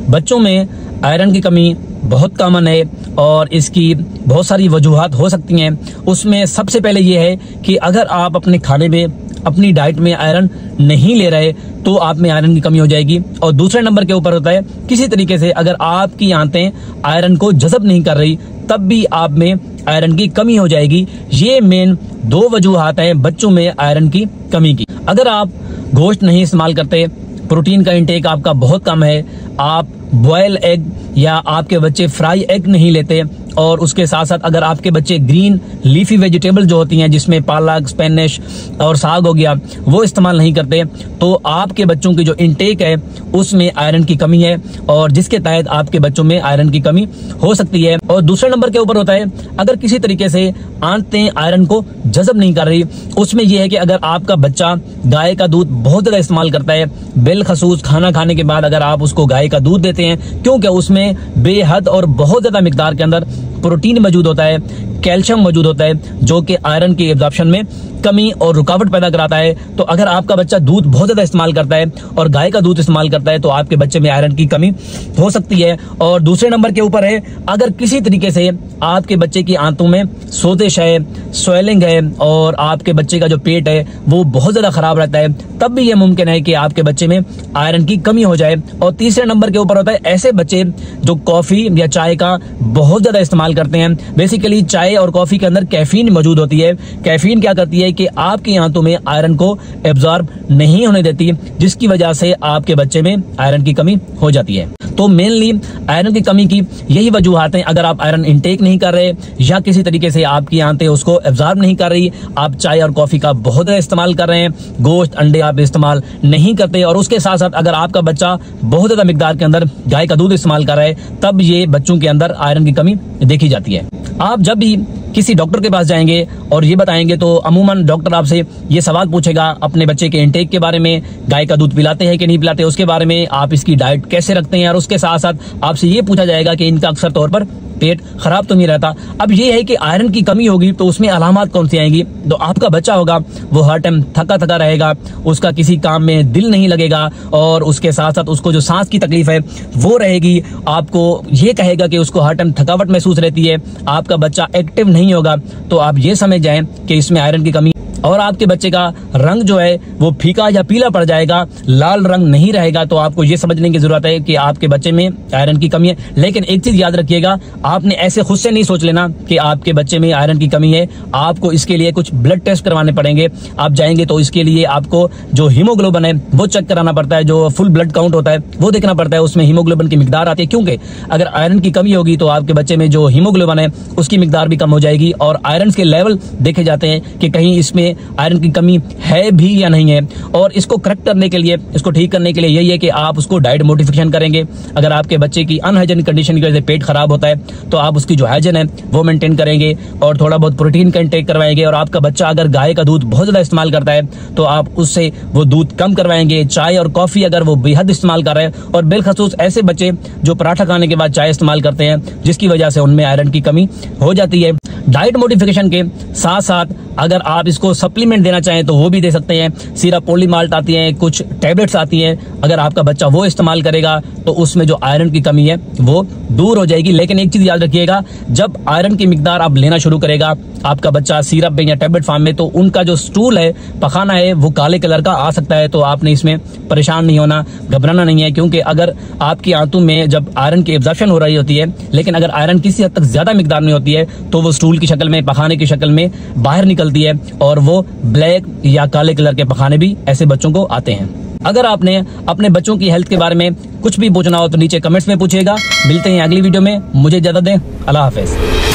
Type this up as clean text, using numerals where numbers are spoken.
बच्चों में आयरन की कमी बहुत कॉमन है और इसकी बहुत सारी वजूहात हो सकती हैं। उसमें सबसे पहले ये है कि अगर आप अपने खाने में, अपनी डाइट में आयरन नहीं ले रहे तो आप में आयरन की कमी हो जाएगी। और दूसरे नंबर के ऊपर होता है किसी तरीके से अगर आपकी आंतें आयरन को जज़ब नहीं कर रही तब भी आप में आयरन की कमी हो जाएगी। ये मेन दो वजूहात हैं बच्चों में आयरन की कमी की। अगर आप गोश्त नहीं इस्तेमाल करते, प्रोटीन का इंटेक आपका बहुत कम है, आप बॉयल एग या आपके बच्चे फ्राई एग नहीं लेते, और उसके साथ साथ अगर आपके बच्चे ग्रीन लीफी वेजिटेबल जो होती हैं जिसमें पालक, स्पेनिश और साग हो गया वो इस्तेमाल नहीं करते, तो आपके बच्चों की जो इंटेक है उसमें आयरन की कमी है और जिसके तहत आपके बच्चों में आयरन की कमी हो सकती है। और दूसरे नंबर के ऊपर होता है अगर किसी तरीके से आंतें आयरन को जज़ब नहीं कर रही, उसमें यह है कि अगर आपका बच्चा गाय का दूध बहुत ज्यादा इस्तेमाल करता है, बिलखसूस खाना खाने के बाद अगर आप उसको गाय का दूध देते हैं, क्योंकि उसमें बेहद और बहुत ज्यादा मिकदार के अंदर प्रोटीन मौजूद होता है, कैल्शियम मौजूद होता है जो कि आयरन की एब्जॉर्प्शन में कमी और रुकावट पैदा कराता है। तो अगर आपका बच्चा दूध बहुत ज्यादा इस्तेमाल करता है और गाय का दूध इस्तेमाल करता है तो आपके बच्चे में आयरन की कमी हो सकती है। और दूसरे नंबर के ऊपर है अगर किसी तरीके से आपके बच्चे की आंतों में सोजिश है, स्वेलिंग है और आपके बच्चे का जो पेट है वो बहुत ज्यादा खराब रहता है, तब भी यह मुमकिन है कि आपके बच्चे में आयरन की कमी हो जाए। और तीसरे नंबर के ऊपर होता है ऐसे बच्चे जो कॉफी या चाय का बहुत ज्यादा इस्तेमाल करते हैं। बेसिकली चाय और कॉफी के अंदर कैफीन मौजूद होती है। कैफीन क्या करती है कि आपकी आंतों में आयरन को एब्जॉर्ब नहीं होने देती, जिसकी वजह से आपके बच्चे में आयरन की कमी हो जाती है। तो मेनली आयरन की कमी की यही वजूहात हैं। अगर आप आयरन इंटेक नहीं कर रहे या किसी तरीके से आपकी आंतें उसको एब्जॉर्ब नहीं कर रही, आप चाय और कॉफी का बहुत ज्यादा इस्तेमाल कर रहे हैं, गोश्त अंडे आप इस्तेमाल नहीं करते, और उसके साथ साथ अगर आपका बच्चा बहुत ज्यादा मिकदार के अंदर गाय का दूध इस्तेमाल कर रहा है, तब ये बच्चों के अंदर आयरन की कमी देखी जाती है। आप जब भी किसी डॉक्टर के पास जाएंगे और ये बताएंगे तो अमूमन डॉक्टर आपसे ये सवाल पूछेगा अपने बच्चे के इंटेक के बारे में, गाय का दूध पिलाते हैं कि नहीं पिलाते उसके बारे में, आप इसकी डाइट कैसे रखते हैं, और उसके साथ साथ आपसे ये पूछा जाएगा कि इनका अक्सर तौर पर पेट खराब तो नहीं रहता। अब ये है कि आयरन की कमी होगी तो उसमें अलामत कौन सी आएंगी। तो आपका बच्चा होगा वो हर टाइम थका थका रहेगा, उसका किसी काम में दिल नहीं लगेगा, और उसके साथ साथ उसको जो सांस की तकलीफ है वो रहेगी। आपको ये कहेगा कि उसको हर टाइम थकावट महसूस रहती है, आपका बच्चा एक्टिव नहीं होगा, तो आप ये समझ जाएं कि इसमें आयरन की कमी। और आपके बच्चे का रंग जो है वो फीका या पीला पड़ जाएगा, लाल रंग नहीं रहेगा, तो आपको ये समझने की जरूरत है कि आपके बच्चे में आयरन की कमी है। लेकिन एक चीज याद रखिएगा, आपने ऐसे खुद से नहीं सोच लेना कि आपके बच्चे में आयरन की कमी है। आपको इसके लिए कुछ ब्लड टेस्ट करवाने पड़ेंगे। आप जाएंगे तो इसके लिए आपको जो हीमोग्लोबिन है वो चेक कराना पड़ता है, जो फुल ब्लड काउंट होता है वो देखना पड़ता है, उसमें हीमोग्लोबिन की मिकदार आती है। क्योंकि अगर आयरन की कमी होगी तो आपके बच्चे में जो हीमोग्लोबिन है उसकी मिकदार भी कम हो जाएगी, और आयरन के लेवल देखे जाते हैं कि कहीं इसमें आयरन की कमी है भी या नहीं है। और इसको करेक्ट करने के लिए, इसको ठीक करने के लिए यही है कि आप उसको डाइट मॉडिफिकेशन करेंगे। अगर आपके बच्चे की अनहाइजीनिक कंडीशन की वजह से पेट खराब होता है तो आप उसकी जो हाइजीन है वो मेंटेन करेंगे और थोड़ा बहुत प्रोटीन का इंटेक करवाएंगे। और आपका बच्चा अगर गाय का दूध बहुत ज्यादा इस्तेमाल करता है तो आप उससे वो दूध कम करवाएंगे। चाय और कॉफी अगर वो बेहद इस्तेमाल कर रहे हैं, और बिलखसूस ऐसे बच्चे जो पराठा खाने के बाद चाय इस्तेमाल करते हैं जिसकी वजह से उनमें आयरन की कमी हो जाती है। डाइट मॉडिफिकेशन के साथ साथ अगर आप इसको सप्लीमेंट देना चाहें तो वो भी दे सकते हैं। सिरप, पोलीमाल्ट आती हैं, कुछ टैबलेट्स आती हैं, अगर आपका बच्चा वो इस्तेमाल करेगा तो उसमें जो आयरन की कमी है वो दूर हो जाएगी। लेकिन एक चीज याद रखिएगा, जब आयरन की मिकदार आप लेना शुरू करेगा आपका बच्चा सिरप में या टैबलेट फॉर्म में, तो उनका जो स्टूल है, पखाना है, वो काले कलर का आ सकता है। तो आपने इसमें परेशान नहीं होना, घबराना नहीं है, क्योंकि अगर आपकी आंतों में जब आयरन की एब्जॉर्प्शन हो रही होती है, लेकिन अगर आयरन किसी हद तक ज्यादा मिकदार में होती है तो वो स्टूल की शक्ल में, पखाने की शक्ल में बाहर निकलती है, और वो ब्लैक या काले कलर के पखाने भी ऐसे बच्चों को आते हैं। अगर आपने अपने बच्चों की हेल्थ के बारे में कुछ भी पूछना हो तो नीचे कमेंट्स में पूछिएगा। मिलते हैं अगली वीडियो में, मुझे इजाजत दें, अल्लाह हाफिज।